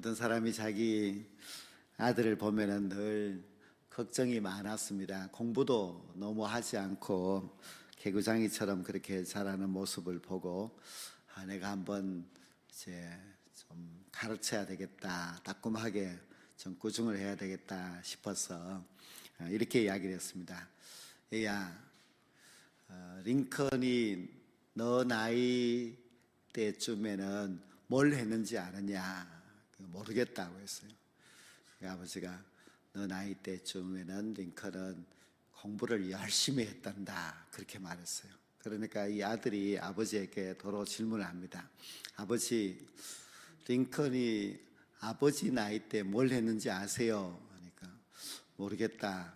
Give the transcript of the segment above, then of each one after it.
어떤 사람이 자기 아들을 보면은 늘 걱정이 많았습니다. 공부도 너무 하지 않고 개구장이처럼 그렇게 자라는 모습을 보고 내가 한번 이제 좀 가르쳐야 되겠다, 따끔하게 좀 꾸중을 해야 되겠다 싶어서 이렇게 이야기를 했습니다. 얘야, 링컨이 너 나이 때쯤에는 뭘 했는지 아느냐? 모르겠다고 했어요. 아버지가 너 나이 때쯤에는 링컨은 공부를 열심히 했단다, 그렇게 말했어요. 그러니까 이 아들이 아버지에게 도로 질문을 합니다. 아버지, 링컨이 아버지 나이 때 뭘 했는지 아세요? 그러니까 모르겠다.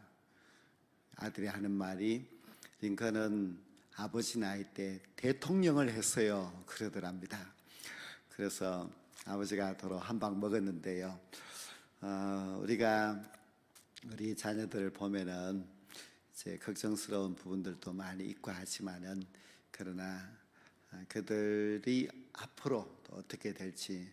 아들이 하는 말이 링컨은 아버지 나이 때 대통령을 했어요, 그러더랍니다. 그래서 아버지가 도로 한 방 먹었는데요. 우리가 우리 자녀들을 보면은 이제 걱정스러운 부분들도 많이 있고 하지만은 그러나 그들이 앞으로 또 어떻게 될지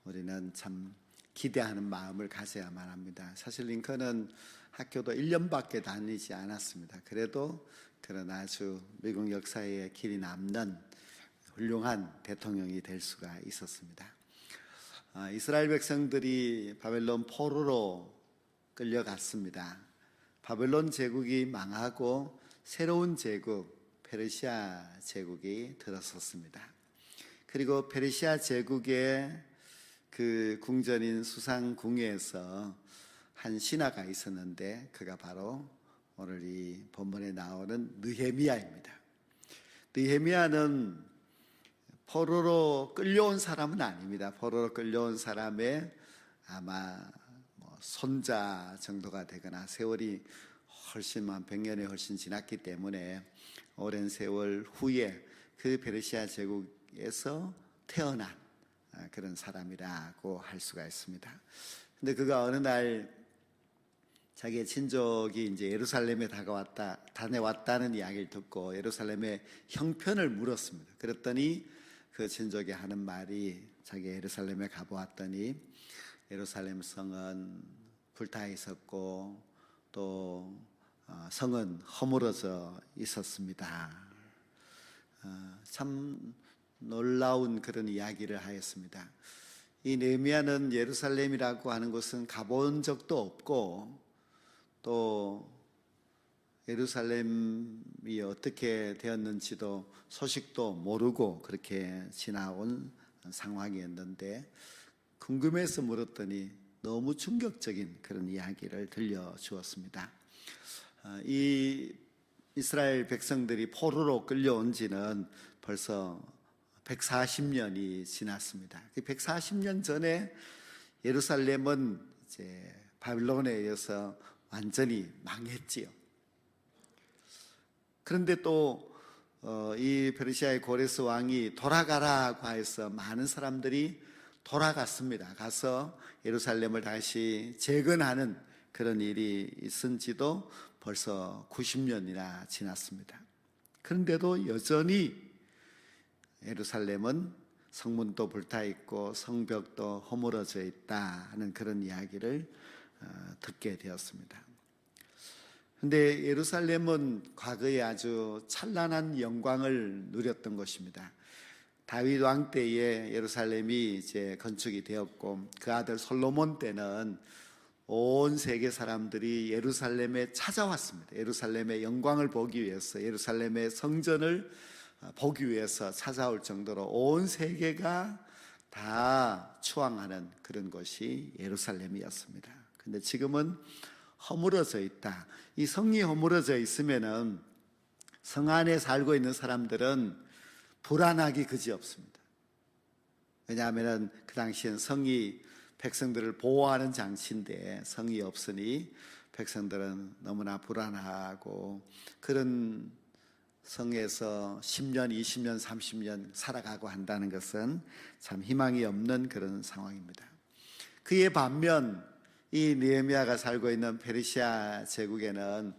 우리는 참 기대하는 마음을 가져야만 합니다. 사실 링컨은 학교도 1년밖에 다니지 않았습니다. 그래도 그런 아주 미국 역사에 길이 남는 훌륭한 대통령이 될 수가 있었습니다. 이스라엘 백성들이 바벨론 포로로 끌려갔습니다. 바벨론 제국이 망하고 새로운 제국 페르시아 제국이 들어섰습니다. 그리고 페르시아 제국의 그 궁전인 수상궁에서 한 신하가 있었는데 그가 바로 오늘 이 본문에 나오는 느헤미야입니다. 느헤미야는 포로로 끌려온 사람은 아닙니다. 포로로 끌려온 사람의 아마 손자 정도가 되거나 세월이 훨씬 100년이 훨씬 지났기 때문에 오랜 세월 후에 그 페르시아 제국에서 태어난 그런 사람이라고 할 수가 있습니다. 근데 그가 어느 날 자기의 친족이 이제 예루살렘에 다녀왔다는 이야기를 듣고 예루살렘의 형편을 물었습니다. 그랬더니 그 친족이 하는 말이 자기 예루살렘에 가보았더니 예루살렘 성은 불타 있었고 또 성은 허물어져 있었습니다. 참 놀라운 그런 이야기를 하였습니다. 이 느헤미야는 예루살렘이라고 하는 곳은 가본 적도 없고 또 예루살렘이 어떻게 되었는지도 소식도 모르고 그렇게 지나온 상황이었는데 궁금해서 물었더니 너무 충격적인 그런 이야기를 들려주었습니다. 이 이스라엘 백성들이 포로로 끌려온 지는 벌써 140년이 지났습니다. 140년 전에 예루살렘은 이제 바빌론에 의해서 완전히 망했지요. 그런데 또 이 페르시아의 고레스 왕이 돌아가라고 해서 많은 사람들이 돌아갔습니다. 가서 예루살렘을 다시 재건하는 그런 일이 있은 지도 벌써 90년이나 지났습니다. 그런데도 여전히 예루살렘은 성문도 불타있고 성벽도 허물어져 있다 하는 그런 이야기를 듣게 되었습니다. 그런데 예루살렘은 과거에 아주 찬란한 영광을 누렸던 것입니다. 다윗 왕 때에 예루살렘이 이제 건축이 되었고 그 아들 솔로몬 때는 온 세계 사람들이 예루살렘에 찾아왔습니다. 예루살렘의 영광을 보기 위해서, 예루살렘의 성전을 보기 위해서 찾아올 정도로 온 세계가 다 추앙하는 그런 곳이 예루살렘이었습니다. 근데 지금은 허물어져 있다. 이 성이 허물어져 있으면은 성 안에 살고 있는 사람들은 불안하기 그지없습니다. 왜냐하면 그 당시엔 성이 백성들을 보호하는 장치인데 성이 없으니 백성들은 너무나 불안하고 그런 성에서 10년, 20년, 30년 살아가고 한다는 것은 참 희망이 없는 그런 상황입니다. 그에 반면 이 느헤미야가 살고 있는 페르시아 제국에는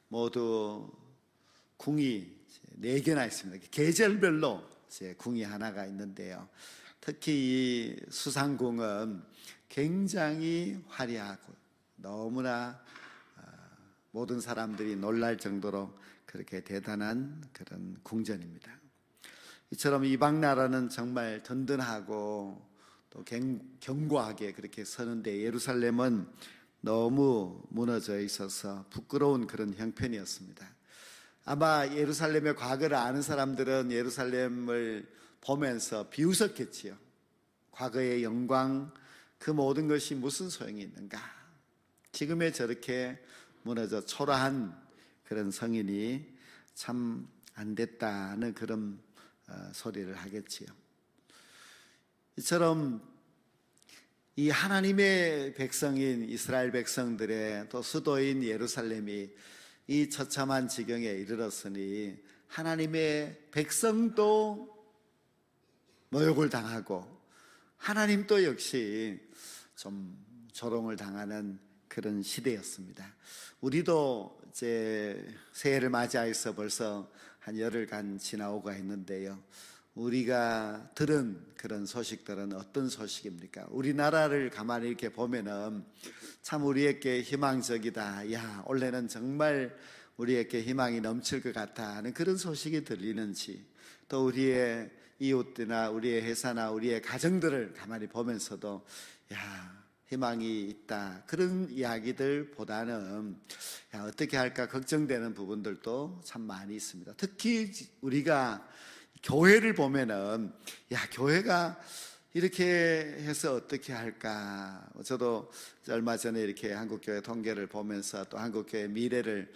모두 궁이 4개나 있습니다. 계절별로 궁이 하나가 있는데요. 특히 이 수상궁은 굉장히 화려하고 너무나 모든 사람들이 놀랄 정도로 그렇게 대단한 그런 궁전입니다. 이처럼 이방 나라는 정말 든든하고 또 견고하게 그렇게 서는데 예루살렘은 너무 무너져 있어서 부끄러운 그런 형편이었습니다. 아마 예루살렘의 과거를 아는 사람들은 예루살렘을 보면서 비웃었겠지요. 과거의 영광, 그 모든 것이 무슨 소용이 있는가? 지금의 저렇게 무너져 초라한 그런 성인이 참 안 됐다는 그런 소리를 하겠지요. 이처럼 이 하나님의 백성인 이스라엘 백성들의 또 수도인 예루살렘이 이 처참한 지경에 이르렀으니 하나님의 백성도 모욕을 당하고 하나님도 역시 좀 조롱을 당하는 그런 시대였습니다. 우리도 이제 새해를 맞이해서 벌써 한 열흘간 지나오고 있는데요. 우리가 들은 그런 소식들은 어떤 소식입니까? 우리나라를 가만히 이렇게 보면은 참 우리에게 희망적이다. 야, 올해는 정말 우리에게 희망이 넘칠 것 같다 하는 그런 소식이 들리는지, 또 우리의 이웃이나 우리의 회사나 우리의 가정들을 가만히 보면서도 야, 희망이 있다 그런 이야기들보다는 야, 어떻게 할까 걱정되는 부분들도 참 많이 있습니다. 특히 우리가 교회를 보면은 야, 교회가 이렇게 해서 어떻게 할까? 저도 얼마 전에 이렇게 한국교회 통계를 보면서 또 한국교회 미래를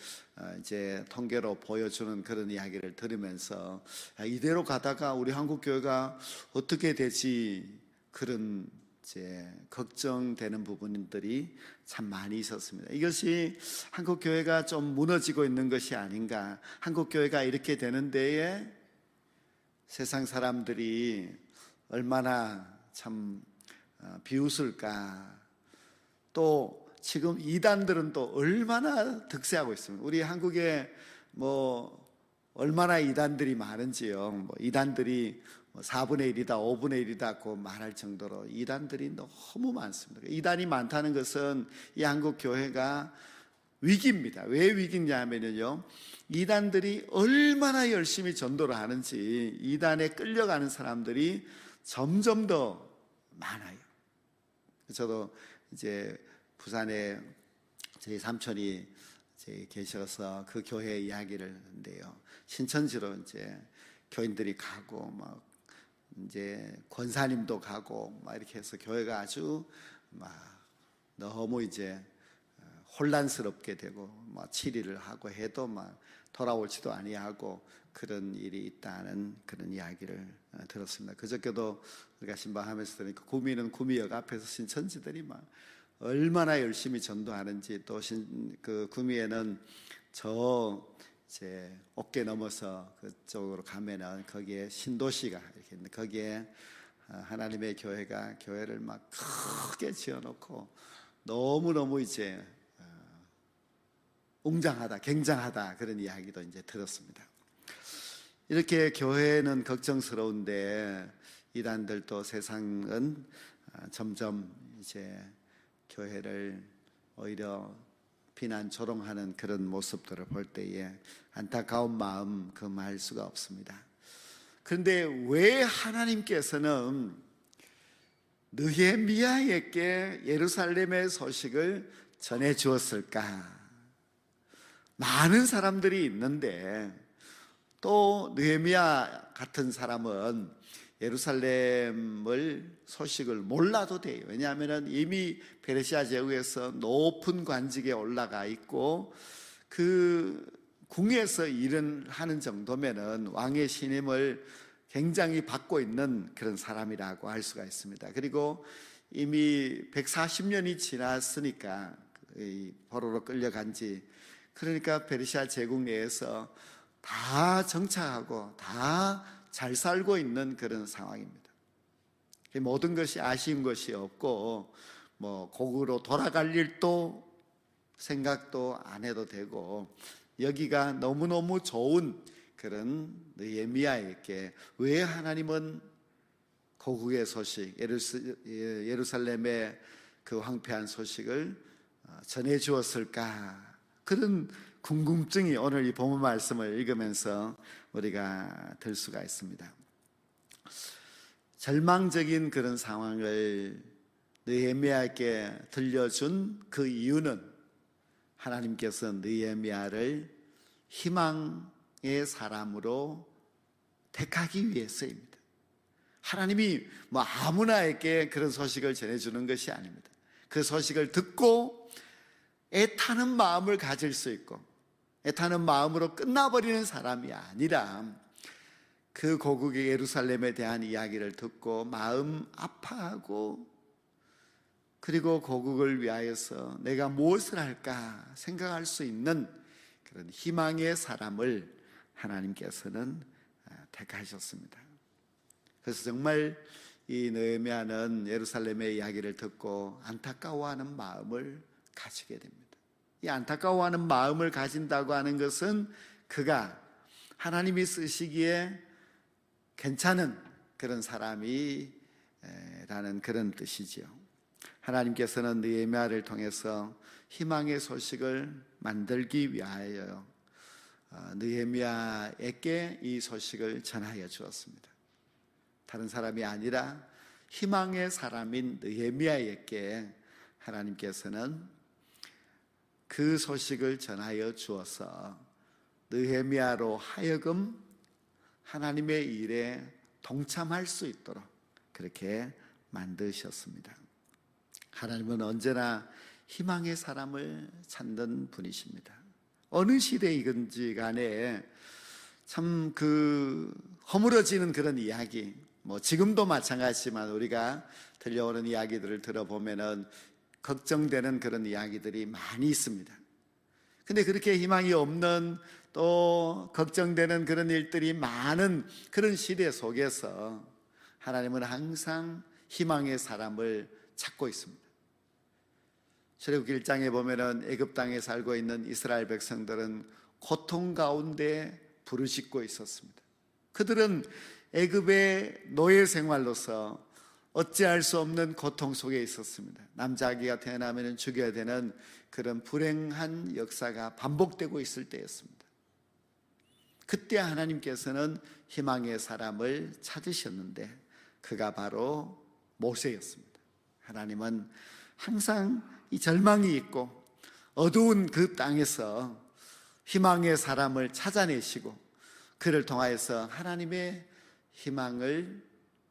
이제 통계로 보여주는 그런 이야기를 들으면서 야, 이대로 가다가 우리 한국교회가 어떻게 되지? 그런 이제 걱정되는 부분들이 참 많이 있었습니다. 이것이 한국교회가 좀 무너지고 있는 것이 아닌가? 한국교회가 이렇게 되는 데에 세상 사람들이 얼마나 참 비웃을까? 또 지금 이단들은 또 얼마나 득세하고 있습니다. 우리 한국에 뭐 얼마나 이단들이 많은지요. 뭐 이단들이 4분의 1이다, 5분의 1이다 말할 정도로 이단들이 너무 많습니다. 이단이 많다는 것은 이 한국 교회가 위기입니다. 왜 위기냐 하면요, 이단들이 얼마나 열심히 전도를 하는지 이단에 끌려가는 사람들이 점점 더 많아요. 저도 이제 부산에 저희 삼촌이 이제 계셔서 그 교회 이야기를 하는데요, 신천지로 이제 교인들이 가고 막 이제 권사님도 가고 막 이렇게 해서 교회가 아주 막 너무 이제 혼란스럽게 되고 막 치리를 하고 해도 막 돌아올지도 아니하고 그런 일이 있다는 그런 이야기를 들었습니다. 그저께도 우리가 신방하면서 들으니까 구미는 구미역 앞에서 신천지들이 막 얼마나 열심히 전도하는지, 또 그 구미에는 저 이제 어깨 넘어서 그쪽으로 가면은 거기에 신도시가 이렇게 있는데 거기에 하나님의 교회가 교회를 막 크게 지어놓고 너무너무 이제 웅장하다, 굉장하다 그런 이야기도 이제 들었습니다. 이렇게 교회는 걱정스러운데 이단들도 세상은 점점 이제 교회를 오히려 비난 조롱하는 그런 모습들을 볼 때에 안타까운 마음 금할 수가 없습니다. 그런데 왜 하나님께서는 느헤미야에게 예루살렘의 소식을 전해 주었을까? 많은 사람들이 있는데 또 느헤미야 같은 사람은 예루살렘을 소식을 몰라도 돼요. 왜냐하면 이미 페르시아 제국에서 높은 관직에 올라가 있고 그 궁에서 일을 하는 정도면은 왕의 신임을 굉장히 받고 있는 그런 사람이라고 할 수가 있습니다. 그리고 이미 140년이 지났으니까 포로로 끌려간 지, 그러니까 페르시아 제국 내에서 다 정착하고 다 잘 살고 있는 그런 상황입니다. 모든 것이 아쉬운 것이 없고 뭐 고국으로 돌아갈 일도 생각도 안 해도 되고 여기가 너무너무 좋은 그런 느헤미야에게 왜 하나님은 고국의 소식, 예루살렘의 그 황폐한 소식을 전해 주었을까? 그런 궁금증이 오늘 이 본문 말씀을 읽으면서 우리가 들 수가 있습니다. 절망적인 그런 상황을 느헤미야에게 들려준 그 이유는 하나님께서 느헤미야를 희망의 사람으로 택하기 위해서입니다. 하나님이 아무나에게 그런 소식을 전해주는 것이 아닙니다. 그 소식을 듣고 애타는 마음을 가질 수 있고 애타는 마음으로 끝나버리는 사람이 아니라 그 고국의 예루살렘에 대한 이야기를 듣고 마음 아파하고 그리고 고국을 위하여서 내가 무엇을 할까 생각할 수 있는 그런 희망의 사람을 하나님께서는 택하셨습니다. 그래서 정말 이 느헤미야는 예루살렘의 이야기를 듣고 안타까워하는 마음을 가지게 됩니다. 이 안타까워하는 마음을 가진다고 하는 것은 그가 하나님이 쓰시기에 괜찮은 그런 사람이라는 그런 뜻이지요. 하나님께서는 느헤미야를 통해서 희망의 소식을 만들기 위하여 느헤미야에게 이 소식을 전하여 주었습니다. 다른 사람이 아니라 희망의 사람인 느헤미야에게 하나님께서는 그 소식을 전하여 주어서 느헤미야로 하여금 하나님의 일에 동참할 수 있도록 그렇게 만드셨습니다. 하나님은 언제나 희망의 사람을 찾는 분이십니다. 어느 시대이든지 간에 참 허물어지는 그런 이야기, 지금도 마찬가지지만 우리가 들려오는 이야기들을 들어보면은 걱정되는 그런 이야기들이 많이 있습니다. 근데 그렇게 희망이 없는 또 걱정되는 그런 일들이 많은 그런 시대 속에서 하나님은 항상 희망의 사람을 찾고 있습니다. 출애굽기 1장에 보면은 애굽 땅에 살고 있는 이스라엘 백성들은 고통 가운데 부르짖고 있었습니다. 그들은 애굽의 노예 생활로서 어찌할 수 없는 고통 속에 있었습니다. 남자아기가 태어나면 죽여야 되는 그런 불행한 역사가 반복되고 있을 때였습니다. 그때 하나님께서는 희망의 사람을 찾으셨는데 그가 바로 모세였습니다. 하나님은 항상 이 절망이 있고 어두운 그 땅에서 희망의 사람을 찾아내시고 그를 통하여서 하나님의 희망을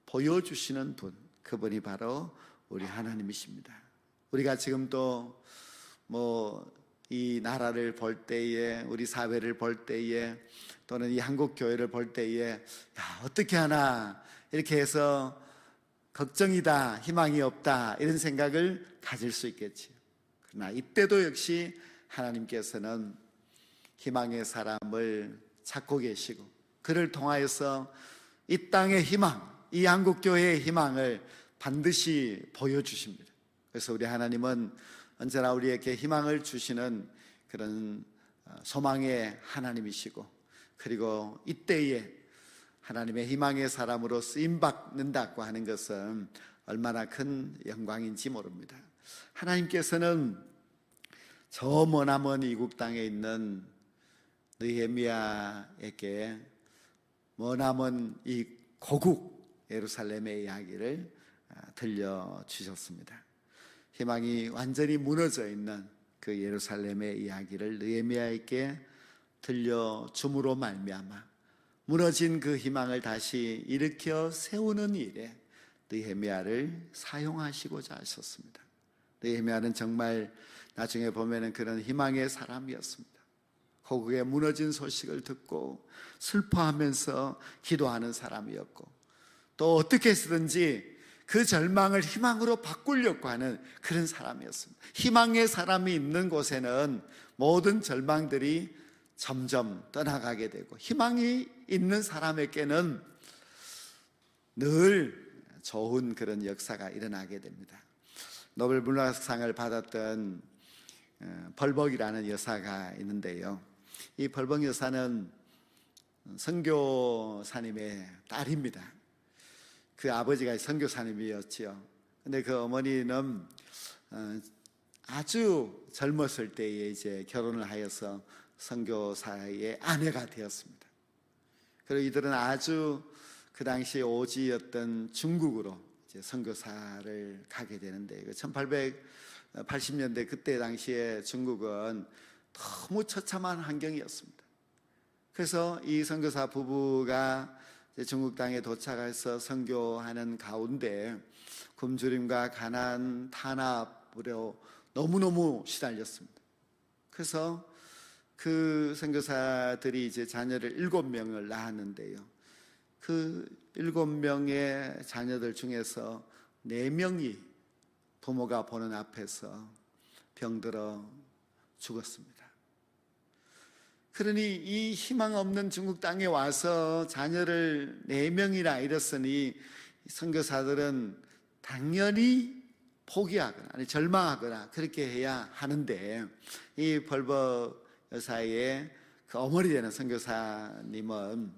보여주시는 분, 그분이 바로 우리 하나님이십니다. 우리가 지금도 이 나라를 볼 때에, 우리 사회를 볼 때에, 또는 이 한국 교회를 볼 때에 어떻게 하나 이렇게 해서 걱정이다, 희망이 없다 이런 생각을 가질 수 있겠지요. 그러나 이때도 역시 하나님께서는 희망의 사람을 찾고 계시고 그를 통하여서 이 땅의 희망, 이 한국교회의 희망을 반드시 보여주십니다. 그래서 우리 하나님은 언제나 우리에게 희망을 주시는 그런 소망의 하나님이시고 그리고 이때에 하나님의 희망의 사람으로 쓰임받는다고 하는 것은 얼마나 큰 영광인지 모릅니다. 하나님께서는 저 머나먼 이국 땅에 있는 느헤미야에게 머나먼 이 고국 예루살렘의 이야기를 들려주셨습니다. 희망이 완전히 무너져 있는 그 예루살렘의 이야기를 느헤미야에게 들려줌으로 말미암아 무너진 그 희망을 다시 일으켜 세우는 일에 느헤미야를 사용하시고자 하셨습니다. 느헤미야는 정말 나중에 보면은 그런 희망의 사람이었습니다. 고국의 무너진 소식을 듣고 슬퍼하면서 기도하는 사람이었고 또 어떻게 해서든지 그 절망을 희망으로 바꾸려고 하는 그런 사람이었습니다. 희망의 사람이 있는 곳에는 모든 절망들이 점점 떠나가게 되고 희망이 있는 사람에게는 늘 좋은 그런 역사가 일어나게 됩니다. 노벨 문학상을 받았던 벌벅이라는 여사가 있는데요. 이 벌벅 여사는 선교사님의 딸입니다. 그 아버지가 선교사님이었지요. 근데 그 어머니는 아주 젊었을 때에 이제 결혼을 하여서 선교사의 아내가 되었습니다. 그리고 이들은 아주 그 당시 오지였던 중국으로 이제 선교사를 가게 되는데, 1880년대 그때 당시에 중국은 너무 처참한 환경이었습니다. 그래서 이 선교사 부부가 중국 땅에 도착해서 선교하는 가운데 굶주림과 가난, 탄압으로 너무너무 시달렸습니다. 그래서 그 선교사들이 이제 자녀를 7명을 낳았는데요, 그 7명의 자녀들 중에서 4명이 부모가 보는 앞에서 병들어 죽었습니다. 그러니 이 희망 없는 중국 땅에 와서 자녀를 4명이나 잃었으니 선교사들은 당연히 포기하거나 아니 절망하거나 그렇게 해야 하는데, 이 벌버 여사의 그 어머니 되는 선교사님은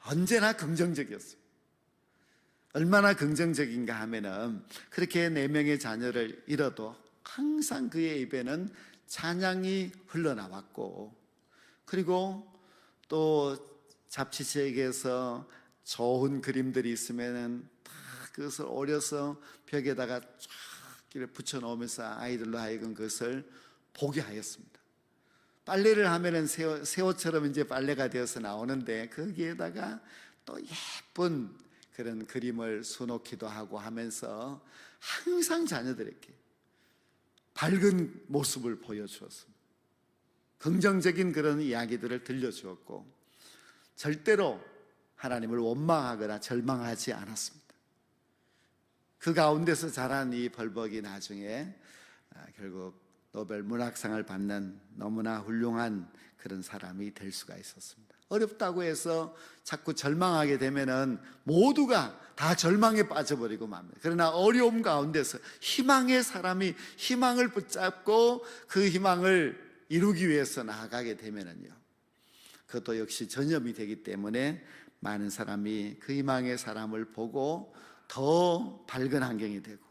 언제나 긍정적이었어요. 얼마나 긍정적인가 하면은 그렇게 4명의 자녀를 잃어도 항상 그의 입에는 찬양이 흘러나왔고, 그리고 또 잡지책에서 좋은 그림들이 있으면은 다 그것을 오려서 벽에다가 쫙 이렇게 붙여놓으면서 아이들로 하여금 그것을 보게 하였습니다. 빨래를 하면은 새 옷처럼 이제 빨래가 되어서 나오는데, 거기에다가 또 예쁜 그런 그림을 수놓기도 하고 하면서 항상 자녀들에게 밝은 모습을 보여주었습니다. 긍정적인 그런 이야기들을 들려주었고, 절대로 하나님을 원망하거나 절망하지 않았습니다. 그 가운데서 자란 이 벌벅이 나중에 결국 노벨 문학상을 받는 너무나 훌륭한 그런 사람이 될 수가 있었습니다. 어렵다고 해서 자꾸 절망하게 되면은 모두가 다 절망에 빠져버리고 맙니다. 그러나 어려움 가운데서 희망의 사람이 희망을 붙잡고 그 희망을 이루기 위해서 나아가게 되면은요, 그것도 역시 전염이 되기 때문에 많은 사람이 그 희망의 사람을 보고 더 밝은 환경이 되고,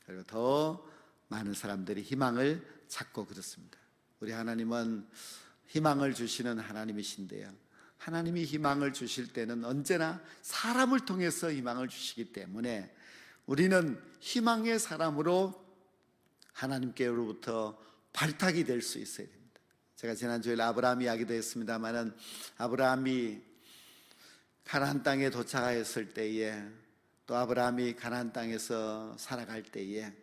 그리고 더 많은 사람들이 희망을 찾고 그렇습니다. 우리 하나님은 희망을 주시는 하나님이신데요, 하나님이 희망을 주실 때는 언제나 사람을 통해서 희망을 주시기 때문에 우리는 희망의 사람으로 하나님께로부터 발탁이 될 수 있어야 됩니다. 제가 지난주에 아브라함 이야기도 했습니다마는, 아브라함이 가나안 땅에 도착하였을 때에, 또 아브라함이 가나안 땅에서 살아갈 때에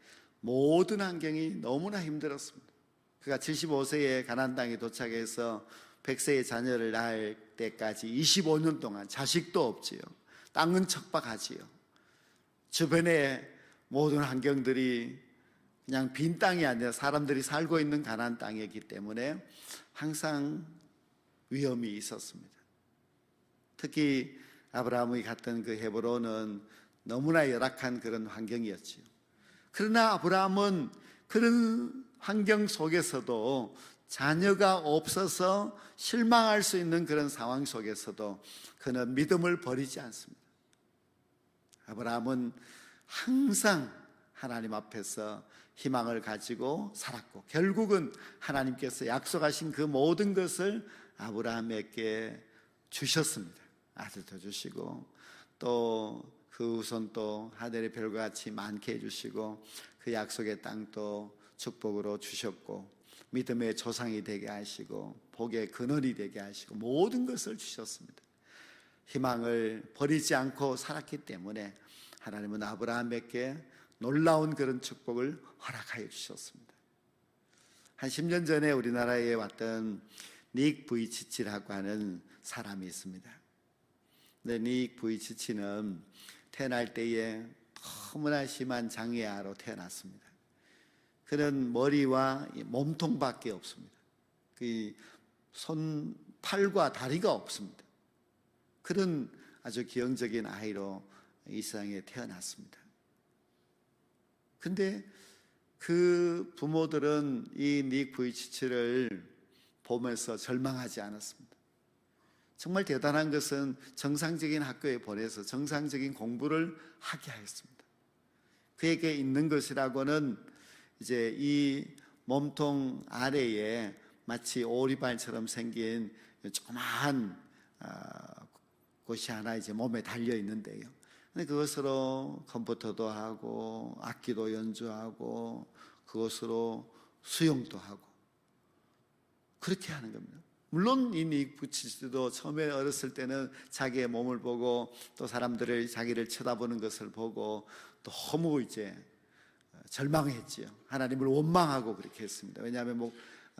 모든 환경이 너무나 힘들었습니다. 그가 75세에 가나안 땅에 도착해서 100세의 자녀를 낳을 때까지 25년 동안 자식도 없지요. 땅은 척박하지요. 주변에 모든 환경들이 그냥 빈 땅이 아니라 사람들이 살고 있는 가나안 땅이었기 때문에 항상 위험이 있었습니다. 특히 아브라함이 갔던 그 헤브론은 너무나 열악한 그런 환경이었지요. 그러나 아브라함은 그런 환경 속에서도, 자녀가 없어서 실망할 수 있는 그런 상황 속에서도 그는 믿음을 버리지 않습니다. 아브라함은 항상 하나님 앞에서 희망을 가지고 살았고, 결국은 하나님께서 약속하신 그 모든 것을 아브라함에게 주셨습니다. 아들도 주시고, 또 그 후손 또 하늘의 별과 같이 많게 해주시고, 그 약속의 땅도 축복으로 주셨고, 믿음의 조상이 되게 하시고, 복의 근원이 되게 하시고, 모든 것을 주셨습니다. 희망을 버리지 않고 살았기 때문에 하나님은 아브라함에게 놀라운 그런 축복을 허락하여 주셨습니다. 한 10년 전에 우리나라에 왔던 닉 부이치치라고 하는 사람이 있습니다. 근데 닉 부이치치는 태어날 때에 너무나 심한 장애아로 태어났습니다. 그는 머리와 몸통밖에 없습니다. 그 손, 팔과 다리가 없습니다. 그런 아주 기형적인 아이로 이 세상에 태어났습니다. 근데 그 부모들은 이 닉 부이치치를 보면서 절망하지 않았습니다. 정말 대단한 것은 정상적인 학교에 보내서 정상적인 공부를 하게 하였습니다. 그에게 있는 것이라고는 이제 이 몸통 아래에 마치 오리발처럼 생긴 조그마한 곳이 하나 이제 몸에 달려 있는데요. 근데 그것으로 컴퓨터도 하고 악기도 연주하고 그것으로 수영도 하고 그렇게 하는 겁니다. 물론 이 닉 부치스도 처음에 어렸을 때는 자기의 몸을 보고 또 사람들을 자기를 쳐다보는 것을 보고 너무 이제 절망했지요. 하나님을 원망하고 그렇게 했습니다. 왜냐하면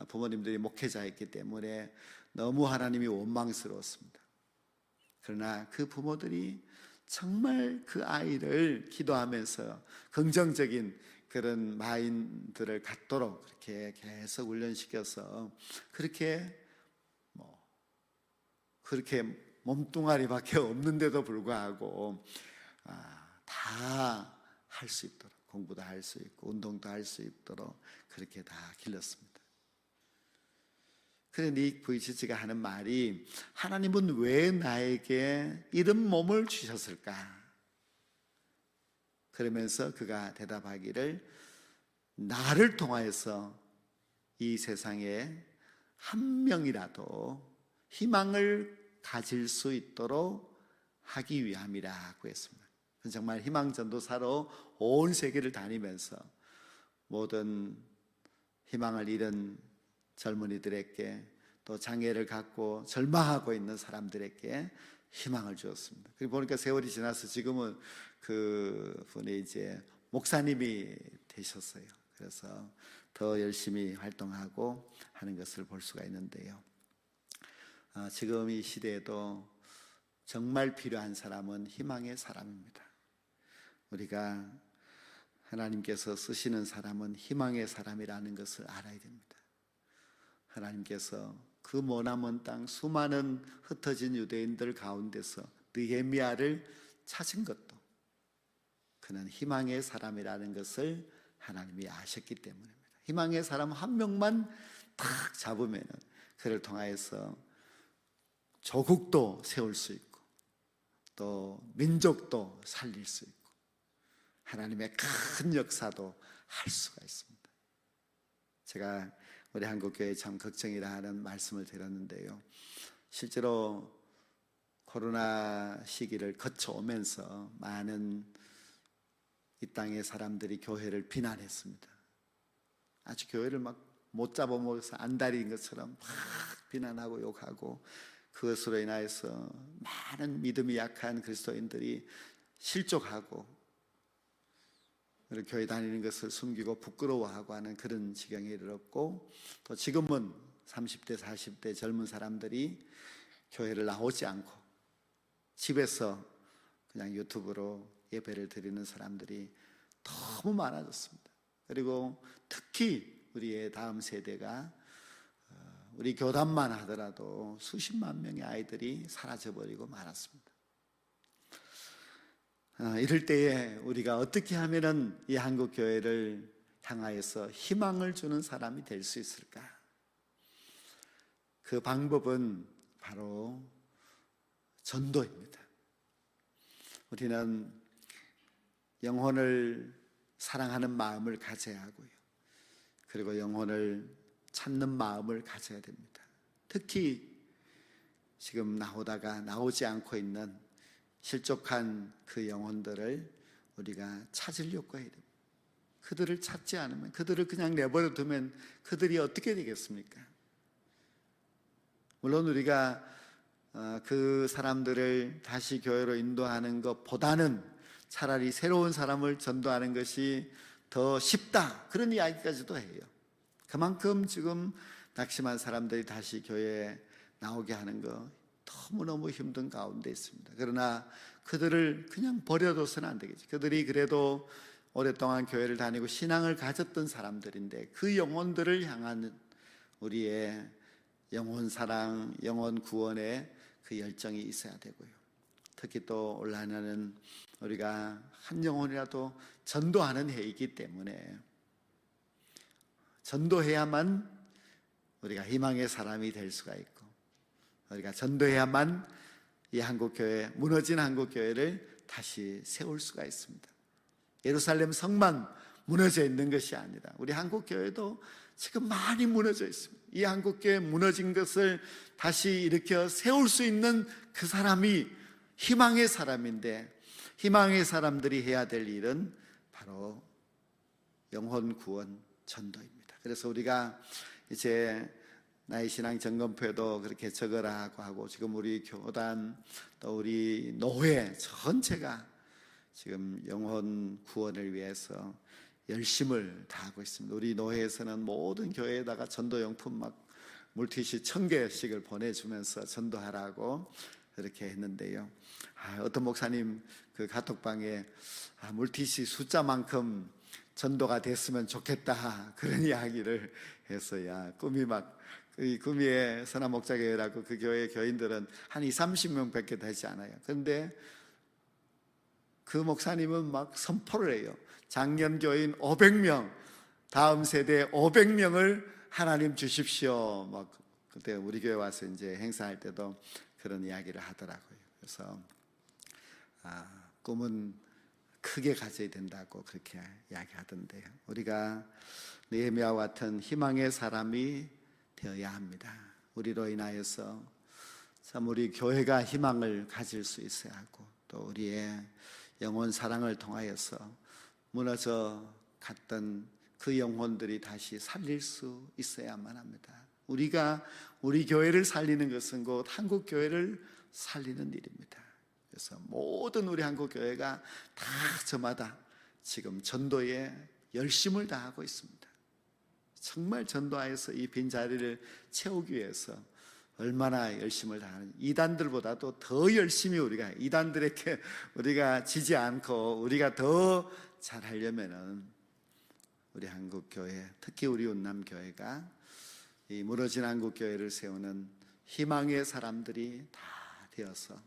부모님들이 목회자였기 때문에 너무 하나님이 원망스러웠습니다. 그러나 그 부모들이 정말 그 아이를 기도하면서 긍정적인 그런 마인드를 갖도록 그렇게 계속 훈련시켜서 그렇게 몸뚱아리밖에 없는데도 불구하고 다 할 수 있도록 공부도 할 수 있고 운동도 할 수 있도록 그렇게 다 길렀습니다. 그래 닉 부이치치가 하는 말이 하나님은 왜 나에게 이런 몸을 주셨을까? 그러면서 그가 대답하기를 나를 통하여서 이 세상에 한 명이라도 희망을 가질 수 있도록 하기 위함이라고 했습니다. 정말 희망전도사로 온 세계를 다니면서 모든 희망을 잃은 젊은이들에게 또 장애를 갖고 절망하고 있는 사람들에게 희망을 주었습니다. 그리고 보니까 세월이 지나서 지금은 그 분이 이제 목사님이 되셨어요. 그래서 더 열심히 활동하고 하는 것을 볼 수가 있는데요. 지금 이 시대에도 정말 필요한 사람은 희망의 사람입니다. 우리가 하나님께서 쓰시는 사람은 희망의 사람이라는 것을 알아야 됩니다. 하나님께서 그 머나먼 땅 수많은 흩어진 유대인들 가운데서 느헤미야를 찾은 것도 그는 희망의 사람이라는 것을 하나님이 아셨기 때문입니다. 희망의 사람 한 명만 딱 잡으면 그를 통하여서 조국도 세울 수 있고 또 민족도 살릴 수 있고 하나님의 큰 역사도 할 수가 있습니다. 제가 우리 한국교회 참 걱정이라 하는 말씀을 드렸는데요. 실제로 코로나 시기를 거쳐오면서 많은 이 땅의 사람들이 교회를 비난했습니다. 아주 교회를 막 못 잡아먹어서 안달인 것처럼 막 비난하고 욕하고 그것으로 인하여서 많은 믿음이 약한 그리스도인들이 실족하고 교회 다니는 것을 숨기고 부끄러워하고 하는 그런 지경에 이르렀고 또 지금은 30대 40대 젊은 사람들이 교회를 나오지 않고 집에서 그냥 유튜브로 예배를 드리는 사람들이 너무 많아졌습니다. 그리고 특히 우리의 다음 세대가 우리 교단만 하더라도 수십만 명의 아이들이 사라져버리고 말았습니다. 이럴 때에 우리가 어떻게 하면 이 한국교회를 향하여서 희망을 주는 사람이 될 수 있을까? 그 방법은 바로 전도입니다. 우리는 영혼을 사랑하는 마음을 가져야 하고요. 그리고 영혼을 찾는 마음을 가져야 됩니다. 특히 지금 나오다가 나오지 않고 있는 실족한 그 영혼들을 우리가 찾으려고 해야 됩니다. 그들을 찾지 않으면, 그들을 그냥 내버려 두면 그들이 어떻게 되겠습니까? 물론 우리가 그 사람들을 다시 교회로 인도하는 것보다는 차라리 새로운 사람을 전도하는 것이 더 쉽다, 그런 이야기까지도 해요. 그만큼 지금 낙심한 사람들이 다시 교회에 나오게 하는 거 너무너무 힘든 가운데 있습니다. 그러나 그들을 그냥 버려둬서는 안 되겠죠. 그들이 그래도 오랫동안 교회를 다니고 신앙을 가졌던 사람들인데 그 영혼들을 향한 우리의 영혼 사랑, 영혼 구원의 그 열정이 있어야 되고요. 특히 또 올 한해는 우리가 한 영혼이라도 전도하는 해이기 때문에 전도해야만 우리가 희망의 사람이 될 수가 있고 우리가 전도해야만 이 한국교회, 무너진 한국교회를 다시 세울 수가 있습니다. 예루살렘 성만 무너져 있는 것이 아니라 우리 한국 교회도 지금 많이 무너져 있습니다. 이 한국 교회 무너진 것을 다시 일으켜 세울 수 있는 그 사람이 희망의 사람인데, 희망의 사람들이 해야 될 일은 바로 영혼 구원 전도입니다. 그래서 우리가 이제 나의 신앙 점검표에도 그렇게 적으라고 하고, 지금 우리 교단 또 우리 노회 전체가 지금 영혼 구원을 위해서 열심을 다하고 있습니다. 우리 노회에서는 모든 교회에다가 전도용품 막 물티슈 1000개씩을 보내주면서 전도하라고 그렇게 했는데요. 어떤 목사님 그 카톡방에 물티슈 숫자만큼 전도가 됐으면 좋겠다 그런 이야기를 했어요. 구미의 선한목자교회라고 그 교회 교인들은 한 20-30명 밖에 되지 않아요. 그런데 그 목사님은 막 선포를 해요. 작년 교인 500명, 다음 세대 500명을 하나님 주십시오. 막 그때 우리 교회 와서 이제 행사할 때도 그런 이야기를 하더라고요. 그래서 꿈은 크게 가져야 된다고 그렇게 이야기하던데요. 우리가 느헤미야와 같은 희망의 사람이 되어야 합니다. 우리로 인하여서 참 우리 교회가 희망을 가질 수 있어야 하고, 또 우리의 영혼 사랑을 통하여서 무너져 갔던 그 영혼들이 다시 살릴 수 있어야만 합니다. 우리가 우리 교회를 살리는 것은 곧 한국 교회를 살리는 일입니다. 그래서 모든 우리 한국 교회가 다 저마다 지금 전도에 열심을 다하고 있습니다. 정말 전도하여서 이 빈자리를 채우기 위해서 얼마나 열심을 다하는, 이단들보다도 더 열심히 우리가 이단들에게 우리가 지지 않고 우리가 더 잘하려면은 우리 한국 교회, 특히 우리 운남 교회가 이 무너진 한국 교회를 세우는 희망의 사람들이 다 되어서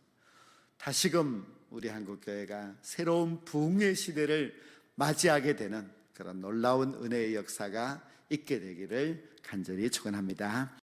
다시금 우리 한국 교회가 새로운 부흥의 시대를 맞이하게 되는 그런 놀라운 은혜의 역사가 있게 되기를 간절히 축원합니다.